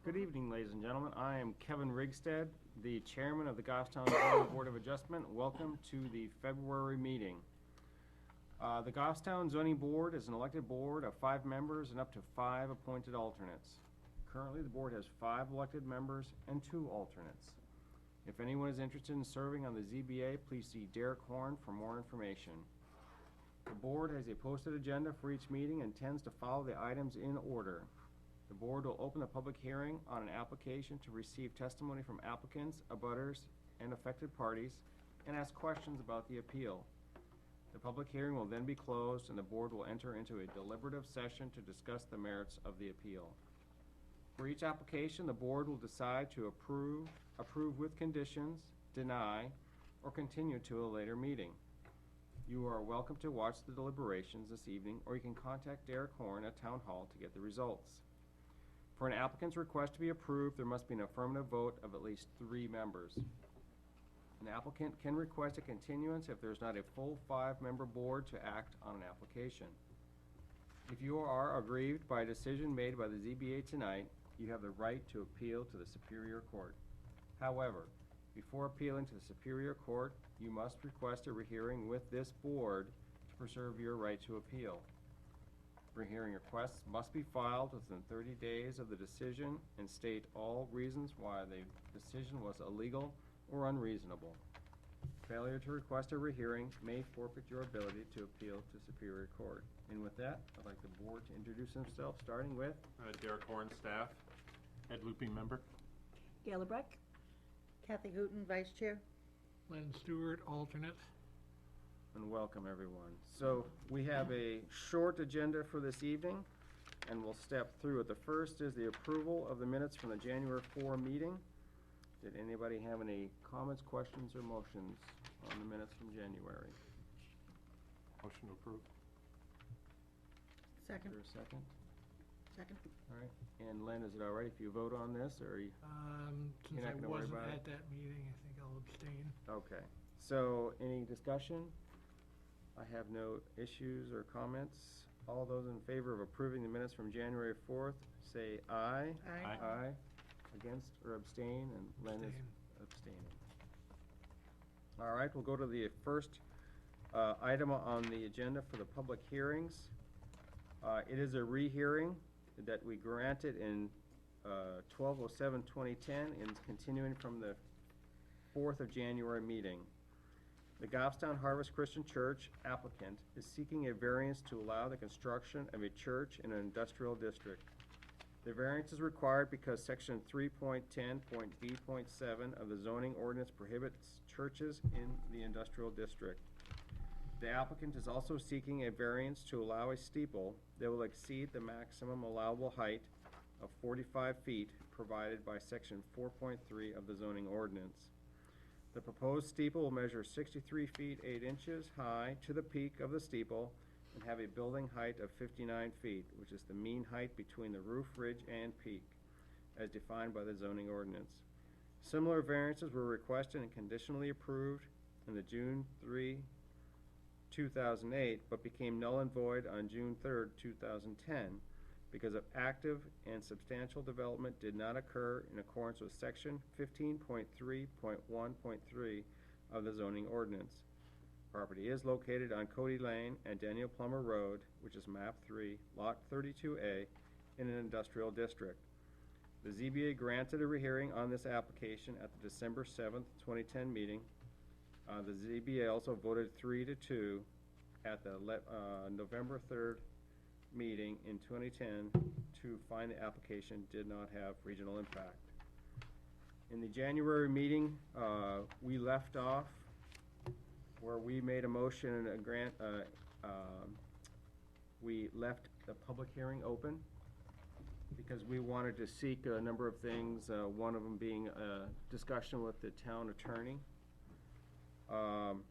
Good evening, ladies and gentlemen. I am Kevin Rigstead, the chairman of the Goffstown Zoning Board of Adjustment. Welcome to the February meeting. The Goffstown Zoning Board is an elected board of 5 members and up to 5 appointed alternates. Currently, the board has 5 elected members and 2 alternates. If anyone is interested in serving on the ZBA, please see Derek Horn for more information. The board has a posted agenda for each meeting and tends to follow the items in order. The board will open a public hearing on an application to receive testimony from applicants, abutters, and affected parties, and ask questions about the appeal. The public hearing will then be closed, and the board will enter into a deliberative session to discuss the merits of the appeal. For each application, the board will decide to approve with conditions, deny, or continue to a later meeting. You are welcome to watch the deliberations this evening, or you can contact Derek Horn at Town Hall to get the results. For an applicant's request to be approved, there must be an affirmative vote of at least 3 members. An applicant can request a continuance if there's not a full 5-member board to act on an application. If you are aggrieved by a decision made by the ZBA tonight, you have the right to appeal to the Superior Court. However, before appealing to the Superior Court, you must request a rehearing with this board to preserve your right to appeal. Rehearing requests must be filed within 30 days of the decision and state all reasons why the decision was illegal or unreasonable. Failure to request a rehearing may forfeit your ability to appeal to Superior Court. And with that, I'd like the board to introduce themselves, starting with Derek Horn, staff. Ed Looping, member. Gayla Breck. Kathy Hooten, Vice Chair. Len Stewart, alternate. and welcome everyone. So we have a short agenda for this evening, and we'll step through it. The first is the approval of the minutes from the January 4 meeting. Did anybody have any comments, questions, or motions on the minutes from January? Motion to approve. Is Second. there a second? Second. All right. And Len, is it all right if you vote on this, or are you? Since not I gonna worry wasn't about it? at that meeting, I think I'll abstain. Okay. So any discussion? I have no issues or comments. All those in favor of approving the minutes from January 4th, say aye. Aye. Aye. Against or abstain, and Len is Abstain. abstaining. All right, we'll go to the first item on the agenda for the public hearings. It is a rehearing that we granted in 12/07/2010 and is continuing from the 4th of January meeting. The Goffstown Harvest Christian Church applicant is seeking a variance to allow the construction of a church in an industrial district. The variance is required because section 3.10.B.7 of the zoning ordinance prohibits churches in the industrial district. The applicant is also seeking a variance to allow a steeple that will exceed the maximum allowable height of 45 feet provided by section 4.3 of the zoning ordinance. The proposed steeple will measure 63 feet 8 inches high to the peak of the steeple and have a building height of 59 feet, which is the mean height between the roof ridge and peak, as defined by the zoning ordinance. Similar variances were requested and conditionally approved in the June 3, 2008, but became null and void on June 3, 2010, because of active and substantial development did not occur in accordance with section 15.3.1.3 of the zoning ordinance. Property is located on Cody Lane and Daniel Plummer Road, which is map 3, lot 32A, in an industrial district. The ZBA granted a rehearing on this application at the December 7th, 2010 meeting. The ZBA also voted 3-2 at the November 3rd meeting in 2010 to find the application did not have regional impact. In the January meeting, we left off where we made a motion and a grant, we left the public hearing open because we wanted to seek a number of things, one of them being a discussion with the town attorney, and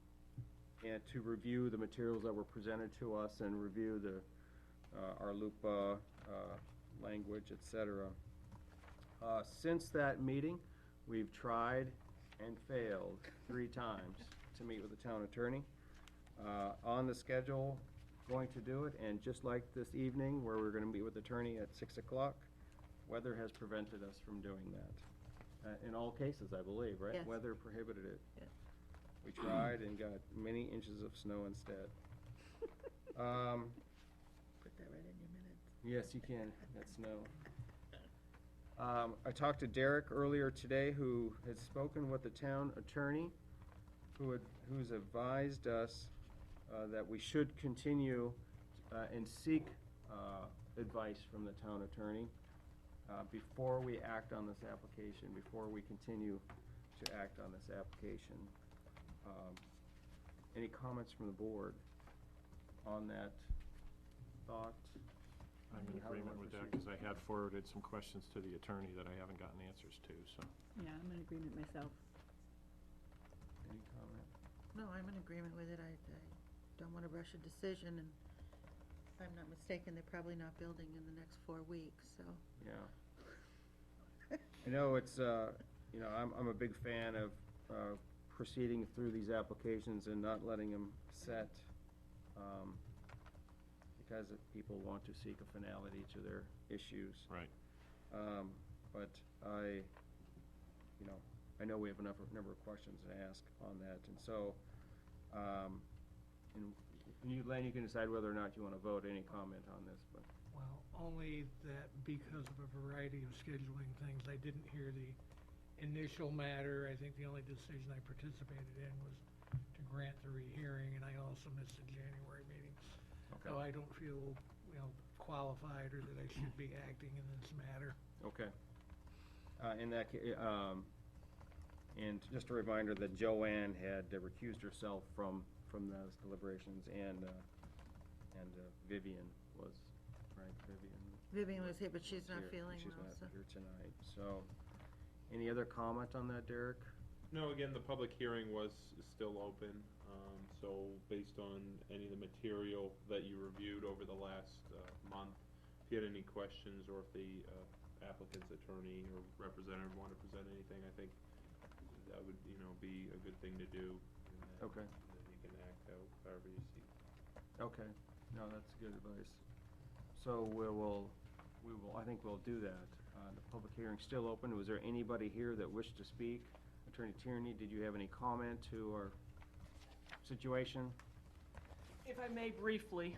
to review the materials that were presented to us and review the our LUPA language, etc. Since that meeting, we've tried and failed 3 times to meet with the town attorney. On the schedule, going to do it, and just like this evening, where we're going to meet with the attorney at 6 o'clock, weather has prevented us from doing that. In all cases, I believe, right? Yes. Weather prohibited it. Yes. We tried and got many inches of snow instead. Put that right in your minutes. Yes, you can, that snow. I talked to Derek earlier today, who had spoken with the town attorney, who's advised us that we should continue and seek advice from the town attorney before we act on this application, before we continue to act on this application. Any comments from the board on that thought? I'm in How do you agreement wanna with that, proceed? because I had forwarded some questions to the attorney that I haven't gotten answers to, so. Yeah, I'm in agreement myself. Any comment? No, I'm in agreement with it. I don't want to rush a decision, and if I'm not mistaken, they're probably not building in the next 4 weeks, so. Yeah. I know it's, you know, I'm a big fan of proceeding through these applications and not letting them set, because if people want to seek a finality to their issues. Right. But you know, I know we have a number of questions to ask on that, and so, and you, Len, you can decide whether or not you want to vote. Any comment on this, but. Well, only that because of a variety of scheduling things, I didn't hear the initial matter. I think the only decision I participated in was to grant the rehearing, and I also missed the January meeting. Okay. So I don't feel, qualified or that I should be acting in this matter. Okay. In that and just a reminder that Joanne had recused herself from those deliberations, and Vivian was, right, Vivian was here, but she's not here, feeling she's well, not so. here tonight, so, any other comment on that, Derek? No, again, the public hearing is still open, so based on any of the material that you reviewed over the last month, if you had any questions, or if the applicant's attorney or representative want to present anything, I think that would, be a good thing to do. And then, Okay. and then you can act out however you see. Okay, no, that's good advice. So I think we'll do that. The public hearing's still open. Was there anybody here that wished to speak? Attorney Tierney, did you have any comment to our situation? If I may briefly,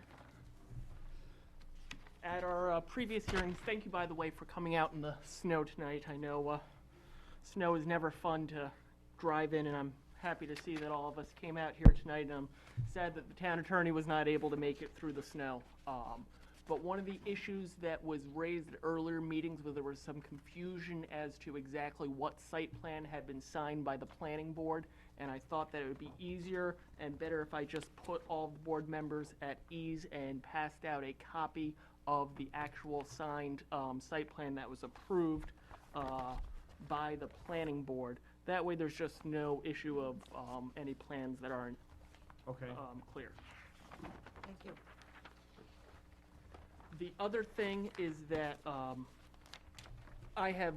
at our previous hearings, thank you, by the way, for coming out in the snow tonight. I know snow is never fun to drive in, and I'm happy to see that all of us came out here tonight, and I'm sad that the town attorney was not able to make it through the snow. But one of the issues that was raised at earlier meetings was there was some confusion as to exactly what site plan had been signed by the planning board, and I thought that it would be easier and better if I just put all the board members at ease and passed out a copy of the actual signed site plan that was approved by the planning board. That way there's just no issue of any plans that aren't Okay. clear. Thank you. The other thing is that I have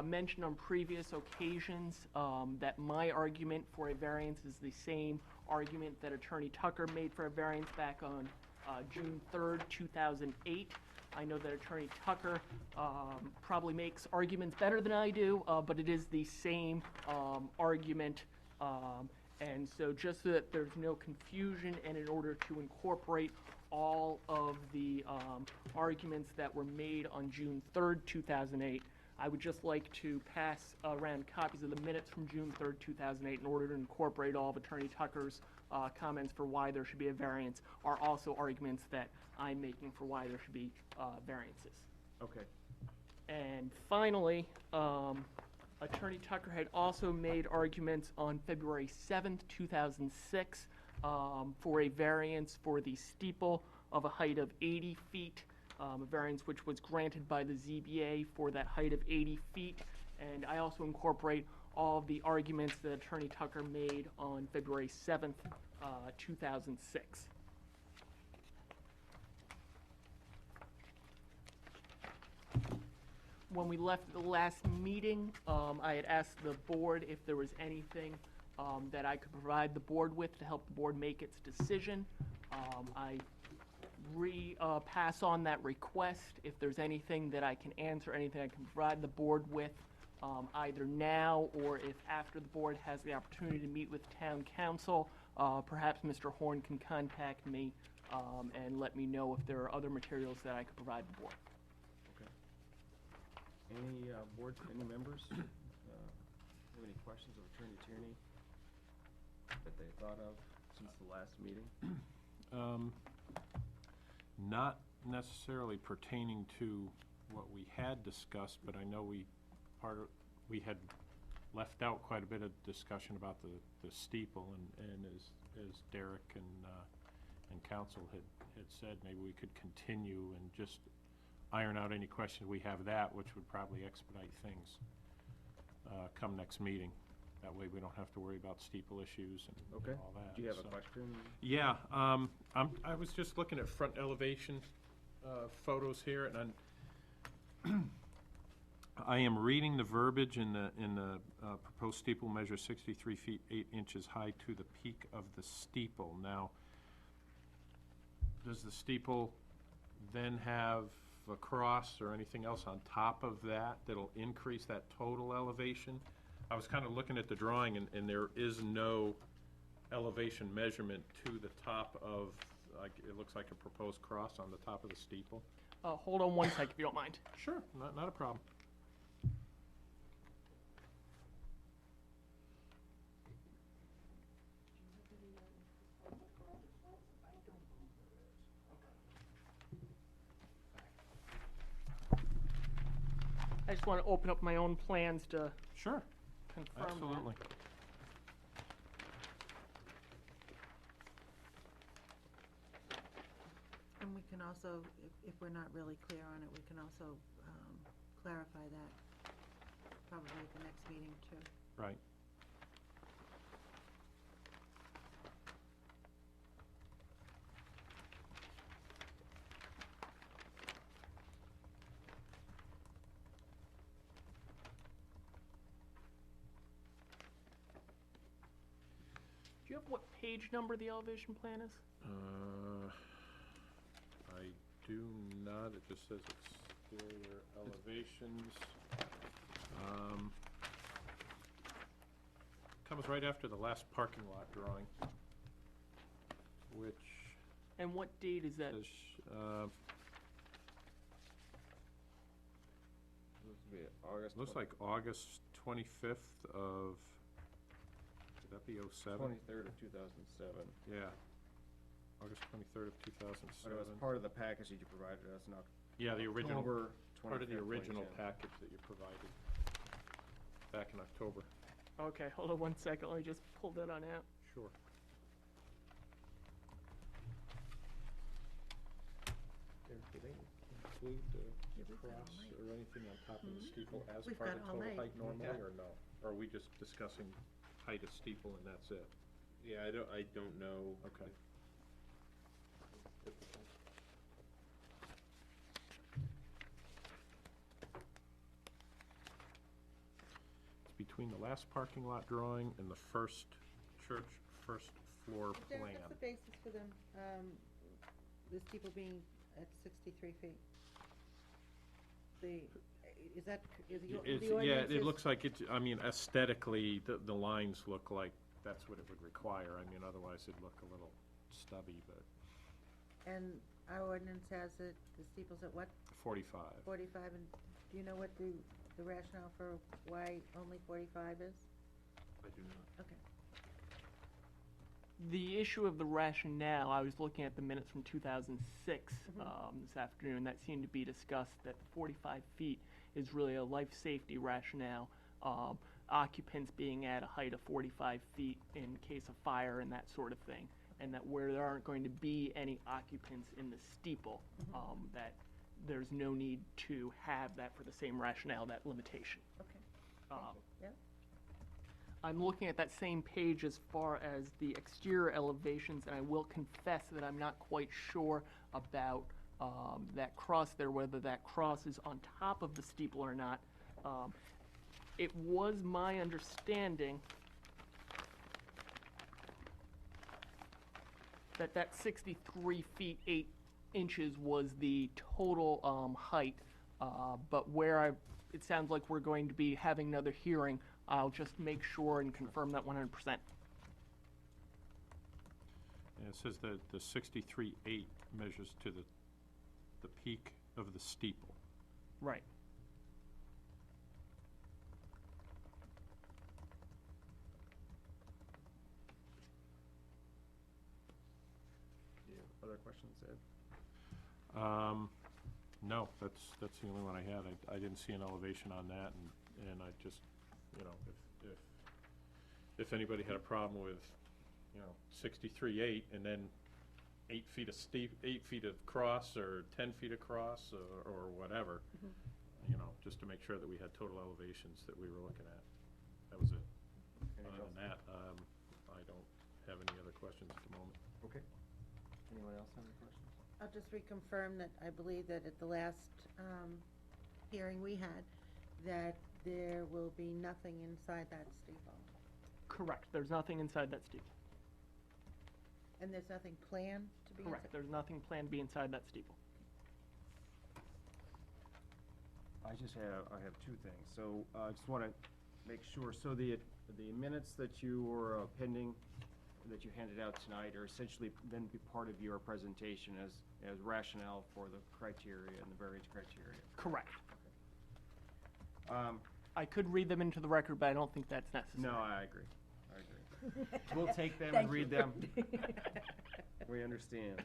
mentioned on previous occasions that my argument for a variance is the same argument that Attorney Tucker made for a variance back on June 3rd, 2008. I know that Attorney Tucker probably makes arguments better than I do, but it is the same argument. And so just so that there's no confusion, and in order to incorporate all of the arguments that were made on June 3rd, 2008, I would just like to pass around copies of the minutes from June 3rd, 2008 in order to incorporate all of Attorney Tucker's comments for why there should be a variance, are also arguments that I'm making for why there should be variances. Okay. And finally, Attorney Tucker had also made arguments on February 7th, 2006, for a variance for the steeple of a height of 80 feet, a variance which was granted by the ZBA for that height of 80 feet. And I also incorporate all of the arguments that Attorney Tucker made on February 7th, 2006. When we left the last meeting, I had asked the board if there was anything that I could provide the board with to help the board make its decision. I pass on that request. If there's anything that I can answer, anything I can provide the board with, either now or if after the board has the opportunity to meet with town council, perhaps Mr. Horn can contact me and let me know if there are other materials that I could provide the board. Any any members have any questions of Attorney Tierney that they thought of since the last meeting? Not necessarily pertaining to what we had discussed, but I know we had left out quite a bit of discussion about the steeple, and as Derek and council had said, maybe we could continue and just iron out any questions we have that, which would probably expedite things come next meeting. That way we don't have to worry about steeple issues and Okay. all that. Do you have a so. question? Yeah, I was just looking at front elevation photos here, and I am reading the verbiage in the proposed steeple measure 63 feet 8 inches high to the peak of the steeple. Now, does the steeple then have a cross or anything else on top of that that'll increase that total elevation? I was kind of looking at the drawing, and there is no elevation measurement to the top of, like, it looks like a proposed cross on the top of the steeple. Hold on one second, if you don't mind. Sure, not a problem. I just want to open up my own plans to Sure, confirm that. absolutely. And we can also, if we're not really clear on it, we can also clarify that probably at the next meeting too. Right. Do you have what page number the elevation plan is? I do not, it just says exterior elevations. Comes right after the last parking lot drawing, which And what date is that? is, Supposed to be August. looks like August 25th of, would that be 07? 23rd of 2007. Yeah, August 23rd of 2007. But it was part of the package that you provided us in Yeah, the original, October 25th. part of the original 2010. package that you provided back in October. Okay, hold on one second, let me just pull that on out. Sure. Do they include the Yeah, we've got all cross night. or anything on top of the steeple as We've part got of all total night. height normally, or no? Or are we just discussing height of steeple and that's it? Yeah, I don't know. Okay. Typical. It's between the last parking lot drawing and the first church first floor Derek, plan. what's the basis for them, the steeple being at 63 feet? Is that, is the It's, ordinance yeah, it is- looks like it's, I mean, aesthetically, the lines look like that's what it would require. I mean, otherwise it'd look a little stubby, but And our ordinance has it, the steeple's at what, 45. 45, and do you know what the rationale for why only 45 is? I do not. Okay. The issue of the rationale, I was looking at the minutes from 2006 this afternoon, that seemed to be discussed, that 45 feet is really a life safety rationale. Occupants being at a height of 45 feet in case of fire and that sort of thing. And that where there aren't going to be any occupants in the steeple, that there's no need to have that for the same rationale, that limitation. Okay, thank Um, you. Yep. I'm looking at that same page as far as the exterior elevations, and I will confess that I'm not quite sure about that cross there, whether that cross is on top of the steeple or not. It was my understanding that 63 feet 8 inches was the total height, but where it sounds like we're going to be having another hearing, I'll just make sure and confirm that 100%. And it says that the 63.8 measures to the peak of the steeple. Right. Do you have other questions, Ed? No, that's the only one I had. I didn't see an elevation on that, and I just, you know, if anybody had a problem with, you know, 63.8 and then 8 feet of 8 feet across or 10 feet across or whatever, you know, just to make sure that we had total elevations that we were looking at. That was it. Anything Other else? than that, I don't have any other questions at the moment. Okay. Anyone else have any questions? I'll just reconfirm that I believe that at the last hearing we had, that there will be nothing inside that steeple. Correct. There's nothing inside that steeple. And there's nothing planned to be inside? Correct. There's nothing planned to be inside that steeple. I have two things. So I just want to make sure, so the minutes that you were pending, that you handed out tonight are essentially then be part of your presentation as rationale for the criteria and the variance criteria. Correct. Um, I could read them into the record, but I don't think that's necessary. No, I agree. We'll take them and Thank read you. them. We understand.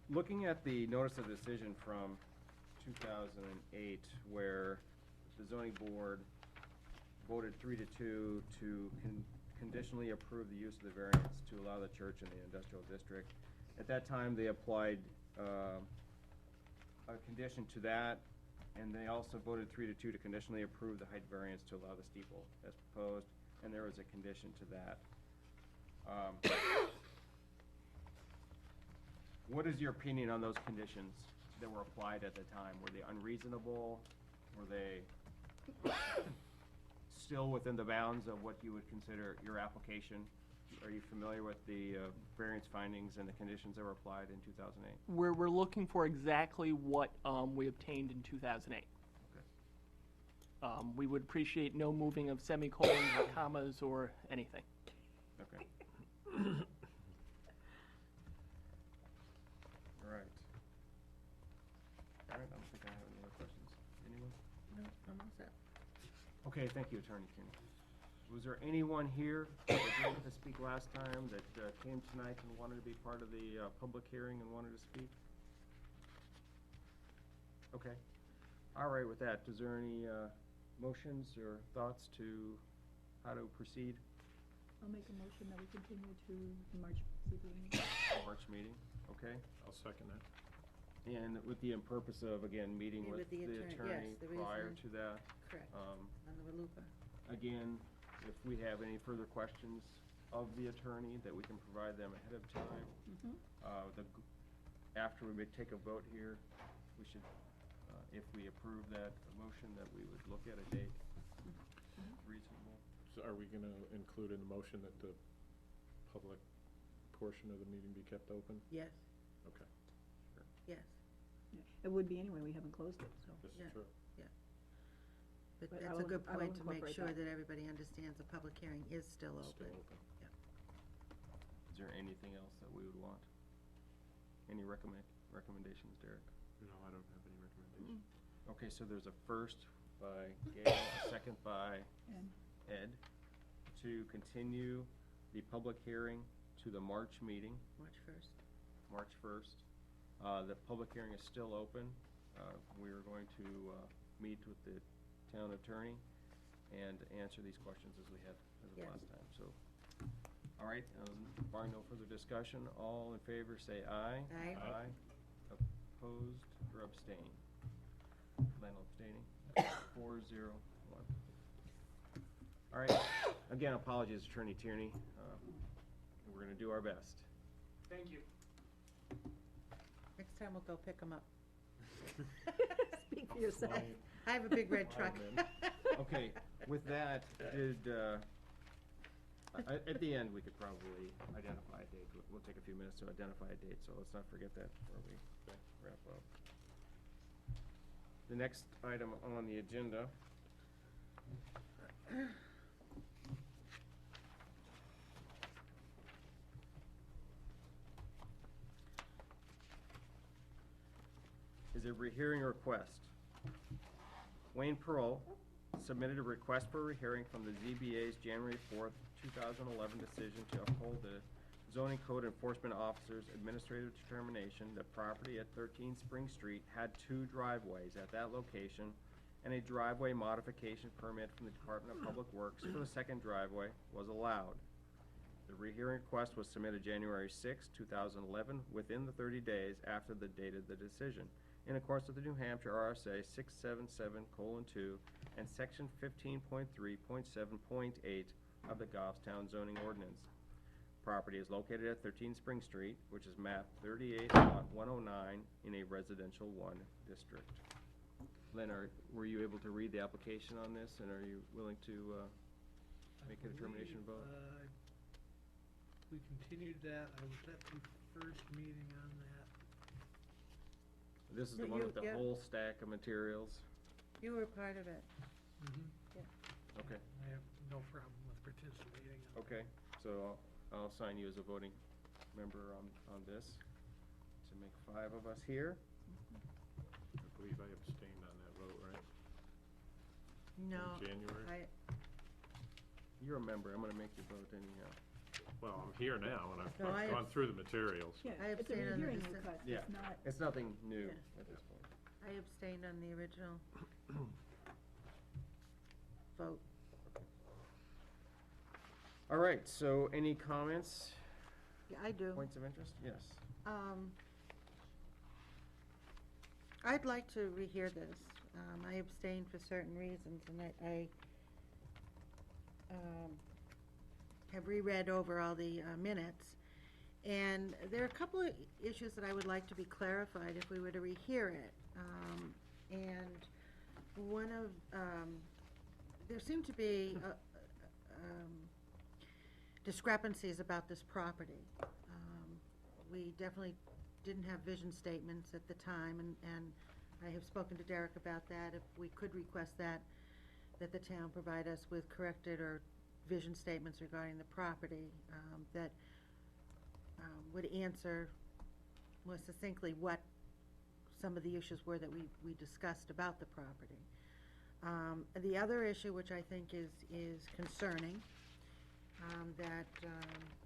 Looking at the notice of decision from 2008, where the zoning board voted 3-2 to conditionally approve the use of the variance to allow the church in the industrial district. At that time, they applied a condition to that, and they also voted 3-2 to conditionally approve the height variance to allow the steeple as proposed, and there was a condition to that. What is your opinion on those conditions that were applied at the time? Were they unreasonable? Were they still within the bounds of what you would consider your application? Are you familiar with the variance findings and the conditions that were applied in 2008? We're looking for exactly what we obtained in 2008. Okay. We would appreciate no moving of semicolons or commas or anything. Okay. All right. All right, I don't think I have any other questions. Anyone? No, I'm all set. Okay, thank you, Attorney Kearney. Was there anyone here that didn't get to speak last time that came tonight and wanted to be part of the public hearing and wanted to speak? Okay. All right, with that, is there any motions or thoughts to how to proceed I'll make a motion that we continue to the March ZBA meeting. March meeting? Okay? I'll second that. And with the purpose of, again, meeting Meet with with the the attorney, attorney yes, the prior reason- to that. Correct, Um, on the RLUPA. Again, if we have any further questions of the attorney, that we can provide them ahead of time. After we take a vote here, we should, if we approve that motion, that we would look at a date reasonable. So are we gonna include in the motion that the public portion of the meeting be kept open? Yes, Okay, yes, Yeah, it would be anyway, we haven't closed it, so. this Yeah. is true. but But I that's a will- good I will point to make incorporate sure that. that everybody understands the public hearing is still It's open. still open. Is there anything else that we would want? Any recommendations, Derek? No, I don't have any recommendations. Okay, so there's a first by Gail, a second by And Ed, to continue the public hearing to the March meeting, March 1st. March 1st. The public hearing is still open. We are going to meet with the town attorney and answer these questions as we had as of Yes. last time, so. All right, barring no further discussion, all in favor say aye. Aye. Aye. Opposed or abstain? Lionel abstaining. 4-0-1. All right, again, apologies, Attorney Tierney. We're gonna do our best. Thank you. Next time we'll go pick them up. speak for yourself. I have a big red truck. Okay, with that, At the end, we could probably identify a date. We'll take a few minutes to identify a date, so let's not forget that before we wrap up. The next item on the agenda is a rehearing request. Wayne Pearl submitted a request for a rehearing from the ZBA's January 4th, 2011 decision to uphold the zoning code enforcement officer's administrative determination that property at 13 Spring Street had 2 driveways at that location, and a driveway modification permit from the Department of Public Works for the second driveway was allowed. The rehearing request was submitted January 6, 2011, within the 30 days after the date of the decision, in accordance with the New Hampshire RSA 677:2 and Section 15.3.7.8 of the Goffstown zoning ordinance. Property is located at 13 Spring Street, which is map 38 lot 109 in a residential 1 district. Lynn, were you able to read the application on this, and are you willing to make a determination about it? We continued that, I was at the first meeting on that. This is the No, one you- with the yeah. whole stack of materials? You were part of it. Okay, I have no problem with participating in it. okay, so I'll assign you as a voting member on this, to make 5 of us here. I believe I abstained on that vote, right? No, In January? You're a member, I'm gonna make you vote anyhow. Well, I'm here now, and No, I I've gone through the materials. Yeah, I it's a abstain on the rehearing dissent. request, Yeah. it's not, It's nothing new Yeah. at this point. I abstained on the original vote. All right, so any comments, Yeah, I do. points of interest? Yes. I'd like to rehear this. I abstained for certain reasons, and I have reread over all the minutes. And there are a couple of issues that I would like to be clarified if we were to rehear it. And one of, there seem to be discrepancies about this property. We definitely didn't have vision statements at the time, and I have spoken to Derek about that. If we could request that the town provide us with corrected or vision statements regarding the property, that would answer more succinctly what some of the issues were that we discussed about the property. The other issue, which I think is concerning, that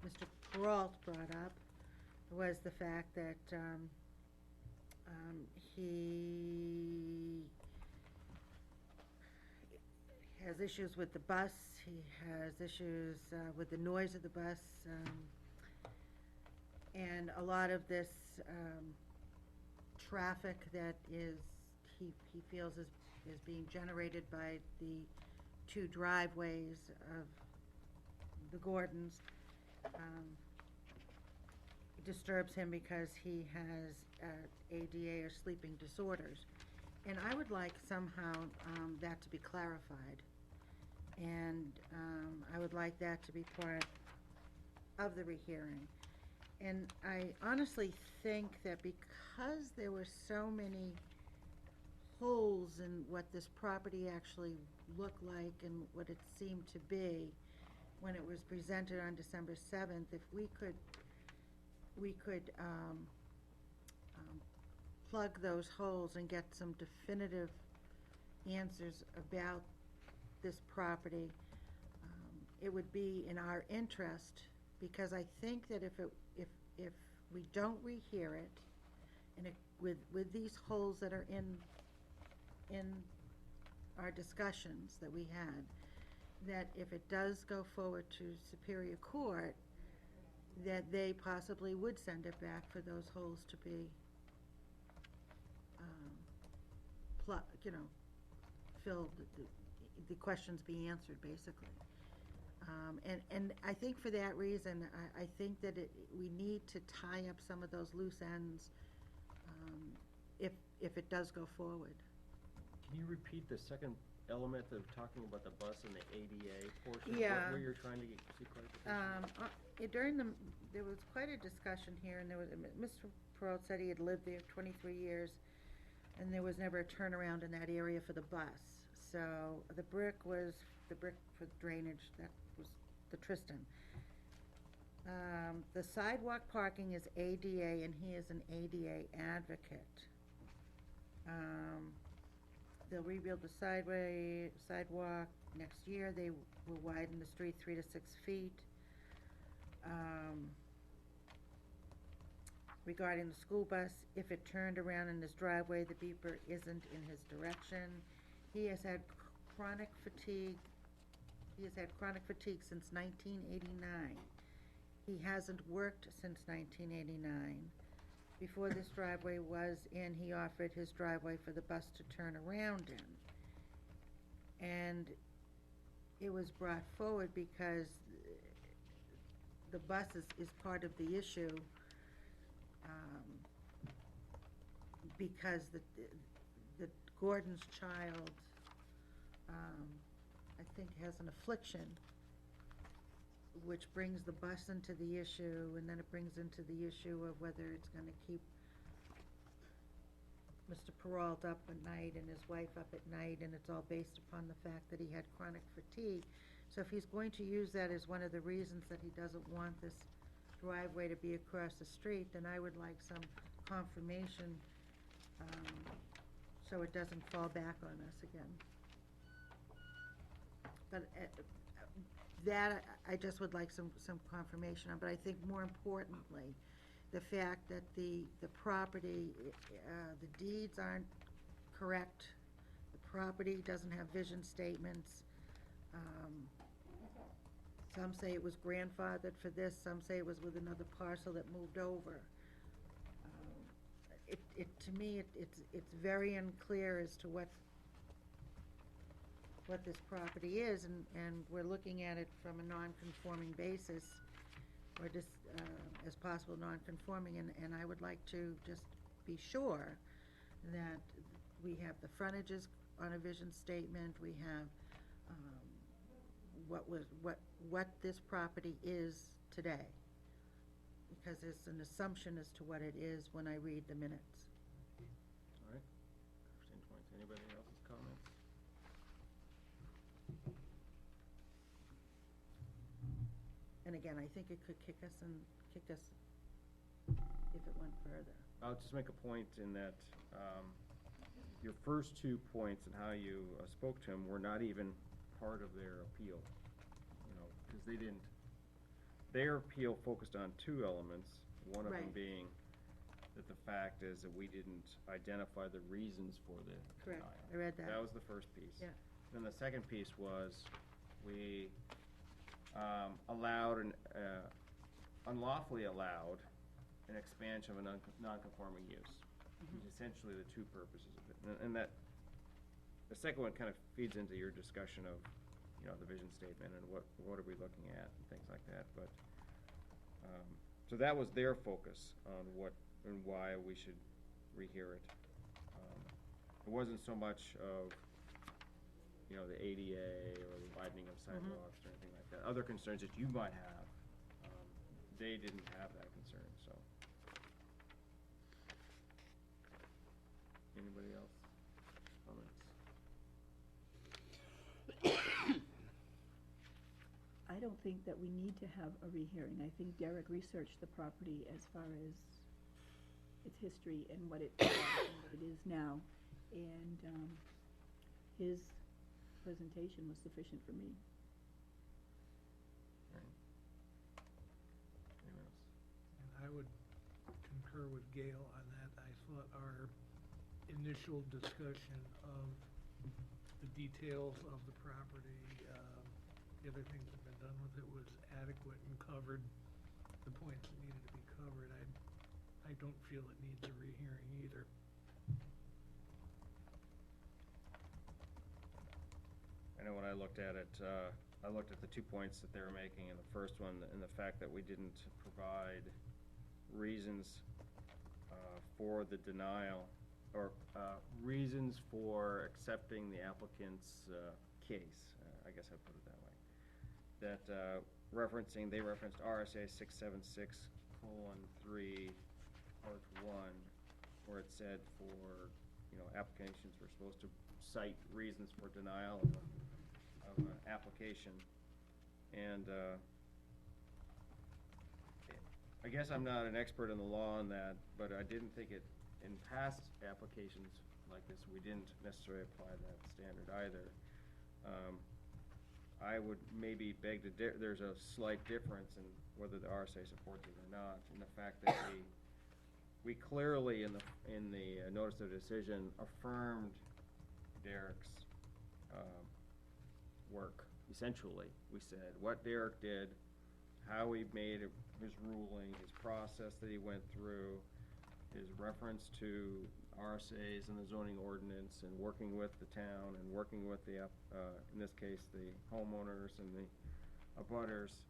Mr. Peralt brought up, was the fact that he has issues with the bus, he has issues with the noise of the bus, and a lot of this traffic that he feels is being generated by the 2 driveways of the Gordons, disturbs him because he has ADA or sleeping disorders. And I would like somehow that to be clarified. And I would like that to be part of the rehearing. And I honestly think that because there were so many holes in what this property actually looked like and what it seemed to be when it was presented on December 7th, if we could plug those holes and get some definitive answers about this property, it would be in our interest, because I think that if we don't rehear it, and with these holes that are in our discussions that we had, that if it does go forward to Superior Court, that they possibly would send it back for those holes to be, filled, the questions be answered, basically. And I think for that reason, I think that we need to tie up some of those loose ends, if it does go forward. Can you repeat the second element of talking about the bus and the ADA portion? Yeah. Where you're trying to see clarification? There was quite a discussion here, and Mr. Perot said he had lived there 23 years, and there was never a turnaround in that area for the bus. So the brick was the brick for drainage, that was the Tristan. The sidewalk parking is ADA, and he is an ADA advocate. They'll rebuild the sidewalk next year. They will widen the street 3 to 6 feet. Regarding the school bus, if it turned around in his driveway, the beeper isn't in his direction. He has had chronic fatigue. He has had chronic fatigue since 1989. He hasn't worked since 1989. Before this driveway was in, he offered his driveway for the bus to turn around in. And it was brought forward because the bus is part of the issue, because the Gordon's child, I think, has an affliction, which brings the bus into the issue, and then it brings into the issue of whether it's gonna keep Mr. Peralt up at night and his wife up at night, and it's all based upon the fact that he had chronic fatigue. So if he's going to use that as one of the reasons that he doesn't want this driveway to be across the street, then I would like some confirmation, so it doesn't fall back on us again. But that, I just would like some confirmation on, but I think more importantly, the fact that the property, the deeds aren't correct, the property doesn't have vision statements. Some say it was grandfathered for this, some say it was with another parcel that moved over. To me, it's very unclear as to what this property is, and we're looking at it from a non-conforming basis, or just as possible non-conforming, and I would like to just be sure that we have the frontages on a vision statement, we have what this property is today, because there's an assumption as to what it is when I read the minutes. All right. Interesting points. Anybody else's comments? And again, I think it could kick us if it went further. I'll just make a point in that, your first 2 points and how you spoke to him were not even part of their appeal, because their appeal focused on 2 elements, one of them Right. being that the fact is that we didn't identify the reasons for the Correct. denial. I read that. That was the first piece. Yeah. Then the second piece was, we allowed, unlawfully allowed an expansion of a non-conforming use. Essentially the 2 purposes of it. And that, the second one kind of feeds into your discussion of, the vision statement and what are we looking at and things like that, but, so that was their focus on what and why we should rehear it. It wasn't so much of, the ADA or the widening of sidewalks or anything like that. Other concerns that you might have, they didn't have that concern, so. Anybody else? Comments? I don't think that we need to have a rehearing. I think Derek researched the property as far as its history and what it was and what it is now. And his presentation was sufficient for me. Anyone else? And I would concur with Gail on that. I thought our initial discussion of the details of the property, the other things that have been done with it, was adequate and covered the points that needed to be covered. I don't feel it needs a rehearing either. I know when I looked at it, I looked at the 2 points that they were making, and the first one, and the fact that we didn't provide reasons for the denial, or reasons for accepting the applicant's case, I guess I'd put it that way. That they referenced RSA 676:3, Part 1, where it said for, applications were supposed to cite reasons for denial of an application. And I guess I'm not an expert in the law on that, but I didn't think it, in past applications like this, we didn't necessarily apply that standard either. I would maybe beg to there's a slight difference in whether the RSA supports it or not, in the fact that we clearly in the notice of decision affirmed Derek's work. Essentially, we said what Derek did, how he made his ruling, his process that he went through, his reference to RSA's and the zoning ordinance, and working with the town, and working with the, in this case, the homeowners and the abutters,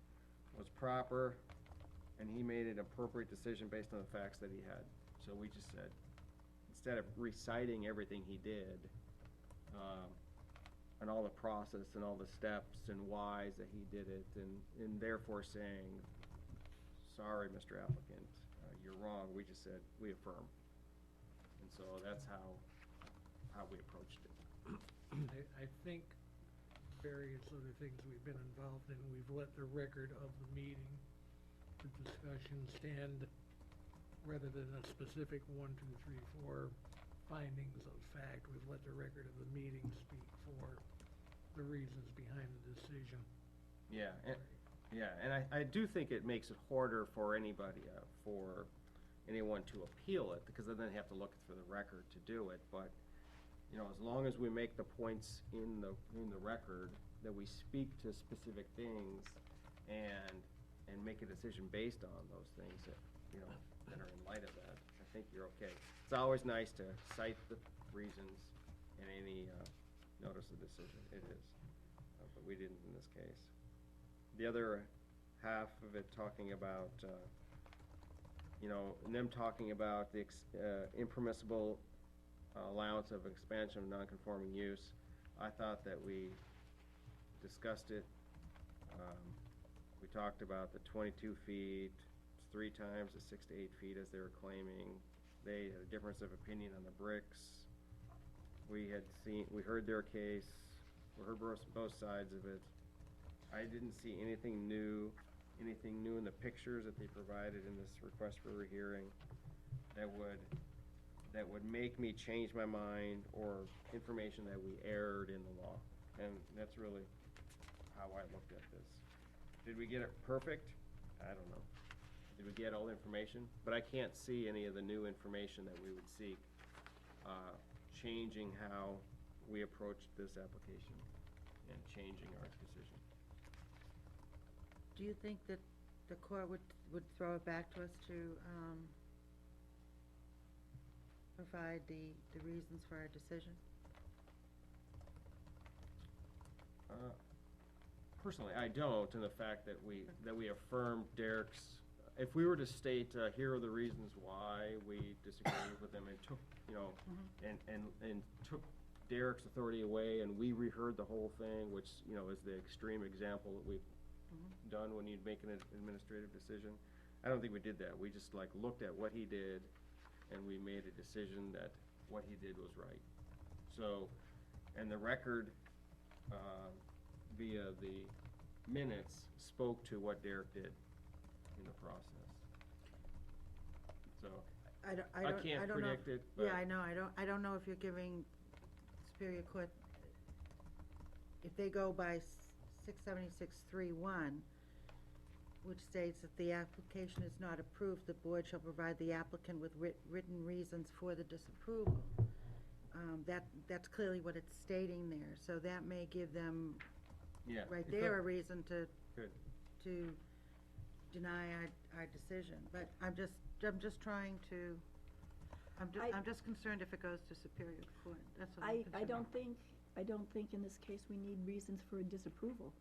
was proper, and he made an appropriate decision based on the facts that he had. So we just said, instead of reciting everything he did, and all the process and all the steps and whys that he did it, and therefore saying, sorry, Mr. Applicant, you're wrong, we just said, we affirm. And so that's how we approached it. I think various other things we've been involved in, we've let the record of the meeting, the discussion stand, rather than a specific 1, 2, 3, 4 findings of fact, we've let the record of the meeting speak for the reasons behind the decision. Yeah, and I do think it makes it harder for anybody, for anyone to appeal it, because then they have to look through the record to do it. But, as long as we make the points in the record, that we speak to specific things and make a decision based on those things that, that are in light of that, I think you're okay. It's always nice to cite the reasons in any notice of decision, it is, but we didn't in this case. The other half of it talking about, and them talking about the impermissible allowance of expansion of non-conforming use, I thought that we discussed it. We talked about the 22 feet, 3 times the 6 to 8 feet as they were claiming. They had a difference of opinion on the bricks. We heard their case, we heard both sides of it. I didn't see anything new in the pictures that they provided in this request for a rehearing that would make me change my mind, or information that we erred in the law. And that's really how I looked at this. Did we get it perfect? I don't know. Did we get all the information? But I can't see any of the new information that we would seek, changing how we approached this application and changing our decision. Do you think that the court would throw it back to us to provide the reasons for our decision? Personally, I don't, in the fact that we affirmed Derek's, if we were to state, here are the reasons why we disagreed with them, and took, and took Derek's authority away, and we reheard the whole thing, which, is the extreme example that we've done when you'd make an administrative decision. I don't think we did that. We just looked at what he did, and we made a decision that what he did was right. So, and the record, via the minutes, spoke to what Derek did in the process. So, I can't predict it, but. Yeah, I know, I don't know if you're giving Superior Court, if they go by 676.3.1, which states that the application is not approved, the board shall provide the applicant with written reasons for the disapproval. That's clearly what it's stating there, so that may give them, Yeah. right it there, could. a reason to Good. deny our decision. But I'm just trying to, I'm just concerned if it goes to Superior Court, that's what I'm concerned I about. don't think in this case we need reasons for a disapproval.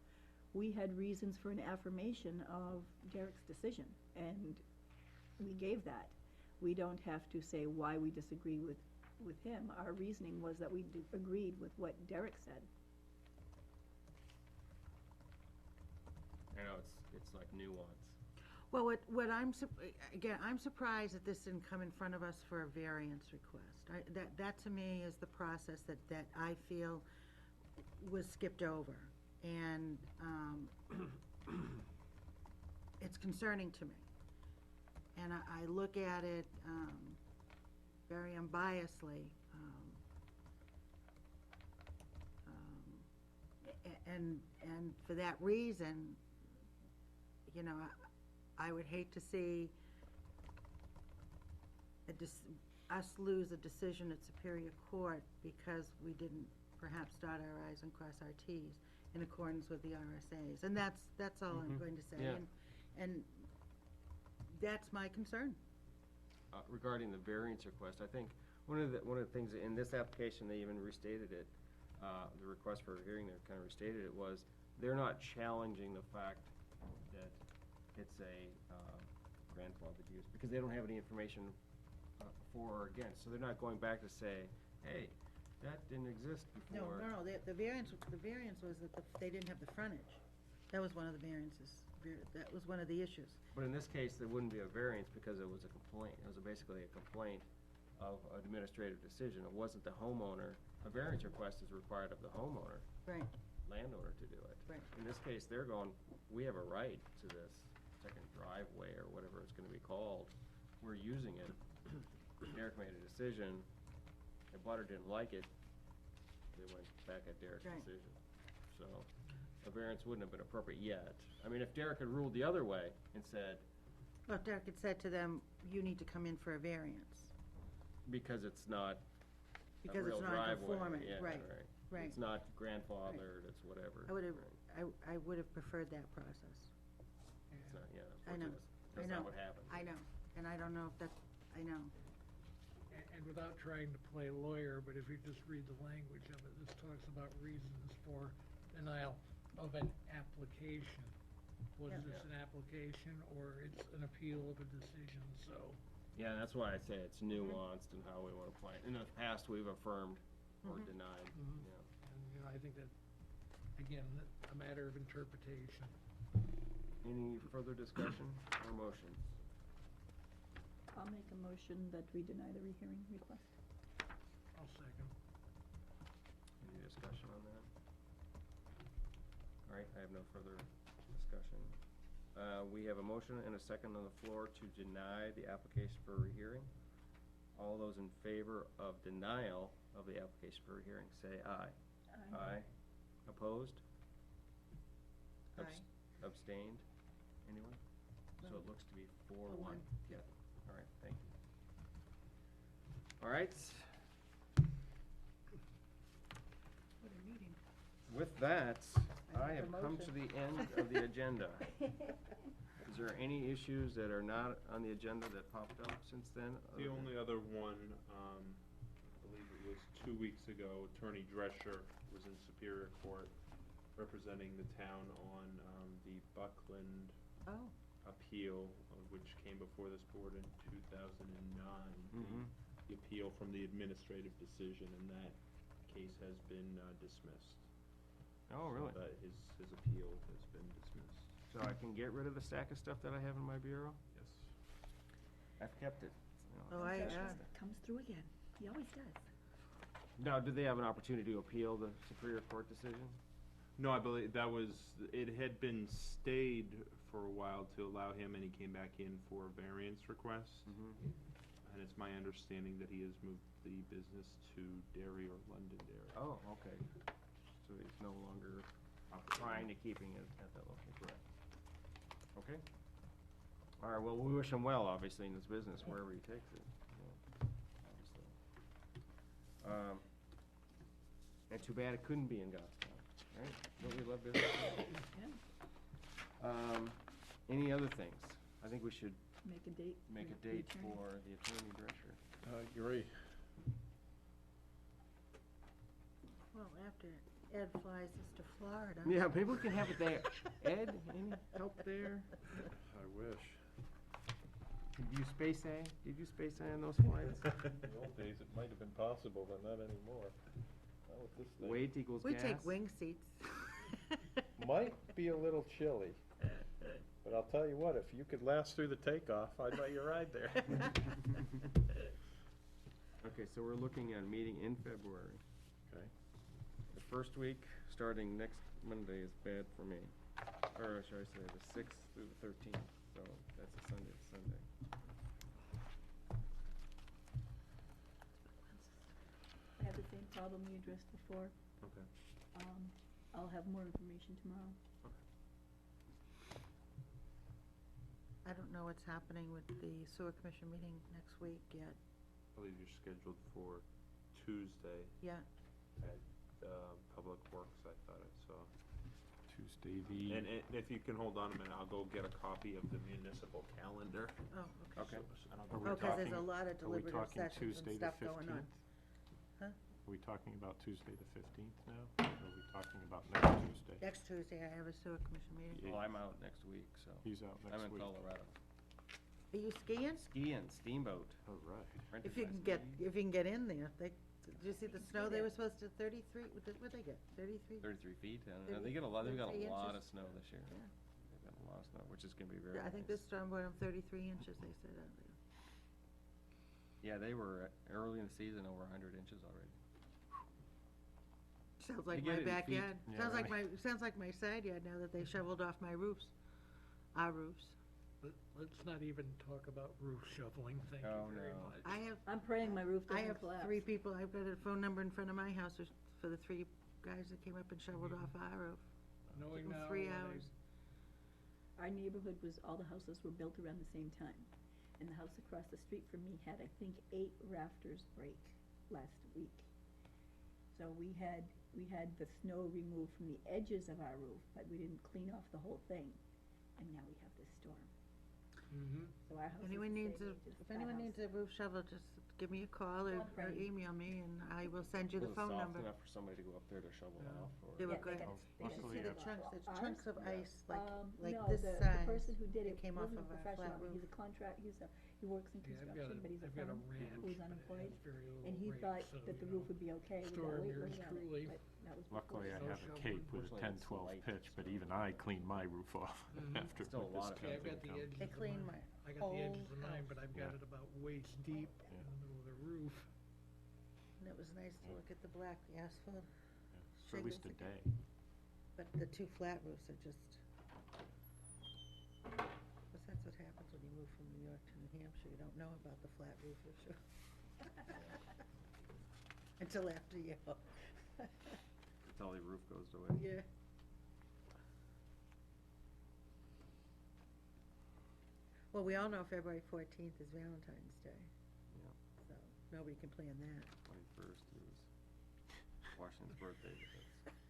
We had reasons for an affirmation of Derek's decision, and we gave that. We don't have to say why we disagree with with him, our reasoning was that we agreed with what Derek said. I know, it's like nuance. Well, what again, I'm surprised that this didn't come in front of us for a variance request. That to me is the process that I feel was skipped over. And, it's concerning to me. And I look at it, very unbiasedly. And for that reason, you know, I would hate to see us lose a decision at Superior Court because we didn't perhaps dot our i's and cross our t's in accordance with the RSA's. And that's all I'm going to say. Yeah. And that's my concern. Regarding the variance request, I think one of the things in this application, they even restated it, the request for a hearing, they kind of restated it, was they're not challenging the fact that it's a grandfathered use, because they don't have any information for or against, so they're not going back to say, hey, that didn't exist before. No, the variance was that they didn't have the frontage. That was one of the variances. That was one of the issues. But in this case, there wouldn't be a variance because it was a complaint. It was basically a complaint of an administrative decision. It wasn't the homeowner. A variance request is required of the homeowner, Right, landowner, to do it. right. In this case, they're going, we have a right to this second driveway or whatever it's gonna be called. We're using it. Derek made a decision. The butter didn't like it. They went back at Derek's Right. decision. So a variance wouldn't have been appropriate yet. I mean, if Derek had ruled the other way and said, Well, Derek had said to them, you need to come in for a variance, because it's not a because real it's driveway. non-conforming, Yeah, right, right. It's not grandfathered, it's whatever. I would have preferred that process. So, yeah, I know, that's I know. not what happened. I know, and I don't know if that's, I know. And without trying to play lawyer, but if you just read the language of it, this talks about reasons for denial of an application. Was Yeah. this an application or it's an appeal of a decision, so. Yeah, that's why I say it's nuanced in how we want to play it. In the past, we've affirmed or denied, Mhm. yeah. And, you know, I think that, again, a matter of interpretation. Any further discussion or motion? I'll make a motion that we deny the rehearing request. I'll second. Any discussion on that? All right, I have no further discussion. We have a motion and a second on the floor to deny the application for a rehearing. All those in favor of denial of the application for a hearing, say aye. Aye. Opposed? Aye. Abstained? Anyone? So it looks to be 4-1. one. Yeah, all right, thank you. All right, What a meeting. with that, I I make a have come to motion. the end of the agenda. Is there any issues that are not on the agenda that popped up since then? The only other one, I believe it was 2 weeks ago, Attorney Drescher was in Superior Court representing the town on the Buckland Oh, appeal, which came before this board in 2009. Mhm. The appeal from the administrative decision, and that case has been dismissed. Oh, really? So that his appeal has been dismissed. So I can get rid of the stack of stuff that I have in my bureau? Yes. I've kept it. Oh, Comes through again. He always does. Now, did they have an opportunity to appeal the Superior Court decision? No, I believe that was, it had been stayed for a while to allow him, and he came back in for a variance request. Mm-hmm. And it's my understanding that he has moved the business to Derry or Londonderry. Oh, okay. So he's no longer trying to keeping it at that location, correct? Okay. All right, well, we wish him well, obviously, in this business, wherever he takes it, obviously. And too bad it couldn't be in Goffstown, right? Don't we love business? Yeah. Any other things? I think we should Make a date. make a the date attorney. for the attorney Drescher. I agree. well, after Ed flies us to Florida. Yeah, maybe we can have it there. Ed, any help there? I wish. Did you space A? Did you space A on those slides? In the old days, it might have been possible, but not anymore. Not with this thing. Weight equals gas? We take wing seats. Might be a little chilly, but I'll tell you what, if you could last through the takeoff, I'd let you ride there. Okay, so we're looking at a meeting in February. Okay. The first week, starting next Monday, is bad for me. Or should I say, the 6th through the 13th, so that's a Sunday to Sunday. I have the same problem you addressed before. Okay. I'll have more information tomorrow. I don't know what's happening with the sewer commission meeting next week yet. I believe you're scheduled for Tuesday Yeah, at Public Works, I thought I saw. Tuesday, the, And if you can hold on a minute, I'll go get a copy of the municipal calendar. oh, okay. Okay. And I'll Are go we Oh, 'cause there's a talking- lot of are we deliberative talking sessions Tuesday and the stuff going on. 15th? Huh? Are we talking about Tuesday the 15th now? Or are we talking about next Tuesday? Next Tuesday, I have a sewer commission meeting. Yeah. Well, I'm out next week, so. He's out I'm next in week. Colorado. Are you skiing? Skiing, steamboat. All right. If you can get, in there, did you see the snow they were supposed to, 33, what'd they get, 33? 33 feet, I don't know. They get a lot, they've got a 33 lot of inches. snow this year. Yeah. They've got a lot of snow, which is gonna be very Yeah, I nice. think this storm went up 33 inches, they said earlier. Yeah, they were early in the season over 100 inches already. Sounds like get my it in feet. backyard. Yeah, Sounds like my side yard now that they shoveled off my roofs, our roofs. Let's not even talk about roof shoveling, thank you Oh, very no. much. I'm praying my roof I doesn't have collapse. 3 people, I've got a phone number in front of my house for the 3 guys that came up and shoveled Mhm. off our roof. Knowing Took 'em now 3 when they- hours. Our neighborhood was, all the houses were built around the same time. And the house across the street from me had, I think, 8 rafters break last week. So we had the snow removed from the edges of our roof, but we didn't clean off the whole thing. And now we have this storm. Mhm. So our house is Anyone the needs same a, age as if that anyone house. needs a roof shovel, just give me a call or I'm praying. email me and I will send you the Was it phone soft number. enough for somebody to go up there to shovel Yeah. off, or? They were Yeah, good. had- Oh, they had You should luckily see the I- chunks, there's Ours? chunks of Yeah. ice, like No, this the size. person who did that it came off wasn't a of our professional, flat I mean, he's a roof. contract, he works in Yeah, construction, but he's a I've got a firm, ranch, who's but it unemployed, has very little and he range, thought so, that the you roof know. would be okay with Storm that weight yours load on truly. it, but that was before. Luckily, I Snow have a shoveling. cape with a Fortunately, 10, it's 12 light, pitch, but so- even I cleaned my roof off Mhm. after Still a with lot this of Okay, I've got company the come. edges They of cleaned mine, my I got the edges whole of mine, but house. I've got Yeah. it about waist deep Yeah. in the middle of the roof. And it was nice to look at the black asphalt, For at least a shingles day. again. But the 2 flat roofs are just, because that's what happens when you move from New York to New Hampshire, you don't know about the flat roof issue. Until after you, Until the roof goes away. yeah. Well, we all know February 14th is Valentine's Day. Yeah. So, nobody can plan that. 21st is Washington's birthday. but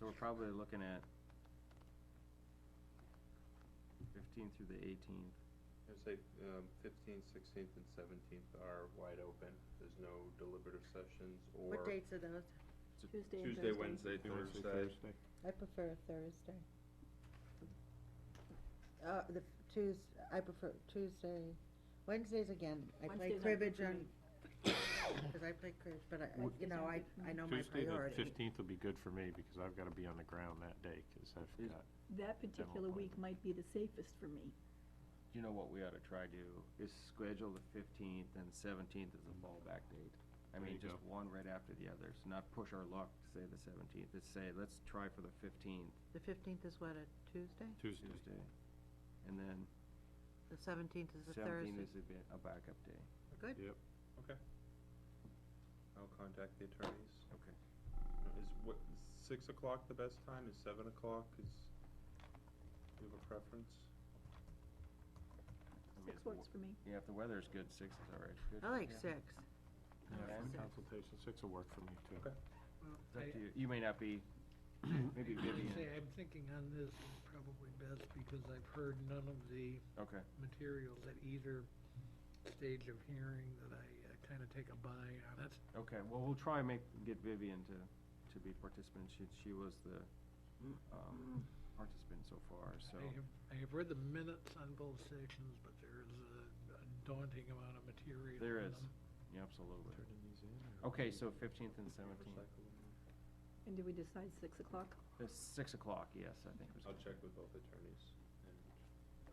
So we're probably looking at 15th through the 18th. I'd say 15th, 16th, and 17th are wide open. There's no deliberative sessions or. What dates are those? Tuesday and Tuesday, Thursday. Wednesday, Thursday, Thursday. I prefer Thursday. I prefer Tuesday, Wednesdays again, I play Wednesdays aren't good cribbage for on, me. because I play cribbage, but Wednesdays aren't good for me. I know my Tuesday, the priority. 15th will be good for me, because I've gotta be on the ground that day, cause I've Is- got, That particular week might be the safest for me. You know what we ought to try to do is schedule the 15th and 17th as a fallback date. I There mean, you just go. one right after the other, so not push our luck to say the 17th. Let's say, let's try for the 15th, The 15th is what, a Tuesday? Tuesday. Tuesday. And then The 17th is a 17th Thursday. is a backup day. Good? Yep. Okay. I'll contact the attorneys. Okay. Is what, 6 o'clock the best time? Is 7 o'clock? Do you have a preference? I mean, 6 works for me. Yeah, if the weather's good, 6 is all right. Good. I like Yeah. 6. Yeah, Okay. for consultation, 6 will work for me too. Okay. It's up to you. You may not be, maybe I Vivian. say, I'm thinking on this is probably best because I've heard none of the Okay. materials at either stage of hearing that I kind of take a buy on it. Okay, well, we'll try and get Vivian to be participant. She was the, participant so far, so. I have read the minutes on both sections, but there's a daunting amount of material There in is. them. Yeah, absolutely. Turning these in, or Okay, we so can 15th and 17th. recycle them? And did we decide 6 o'clock? It's 6 o'clock, yes, I think. was I'll good. check with both attorneys. And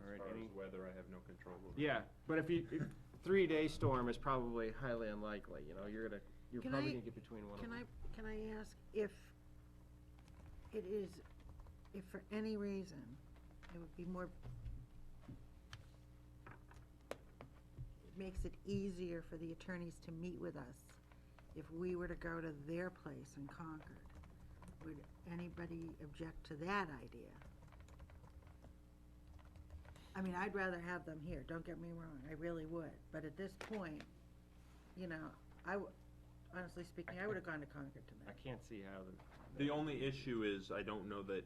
All right, as far any, as weather, I have no control over. yeah, but if 3-day storm is probably highly unlikely, you know, you're Can probably I- gonna get between one of Can them. can I ask if it is, if for any reason, it would be more, it makes it easier for the attorneys to meet with us if we were to go to their place in Concord. Would anybody object to that idea? I mean, I'd rather have them here, don't get me wrong, I really would, but at this point, you know, honestly speaking, I would've gone to Concord I tonight. can't see how The only issue is, I don't know that,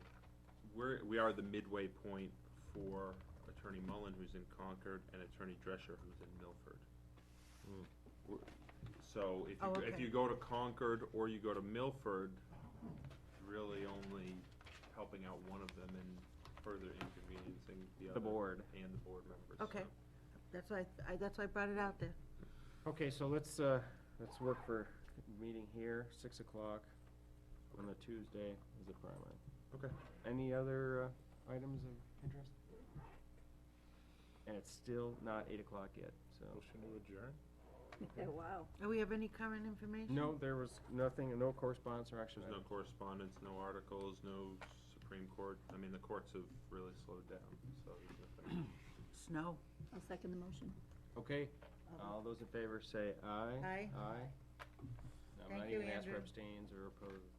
we are the midway point for Attorney Mullen, who's in Concord, and Attorney Drescher, who's in Milford. We're- So if Oh, you, if okay. you go to Concord or you go to Milford, really only helping out one of them and further inconveniencing the other. board. And the board members. Okay. so. That's why I brought it out there. Okay, so let's work for meeting here, 6 o'clock on the Tuesday as a primary. Okay. Any other items of interest? And it's still not 8 o'clock yet, so. Motion to adjourn? Wow. Do we have any current information? No, there was nothing, no correspondence or action There's no items. correspondence, no articles, no Supreme Court. I mean, the courts have really slowed down, so there's nothing. Snow. I'll second the motion. Okay, all those in favor say aye. Aye. Aye. Now, I'm Thank not you, even gonna ask for Andrew. abstains or opposed.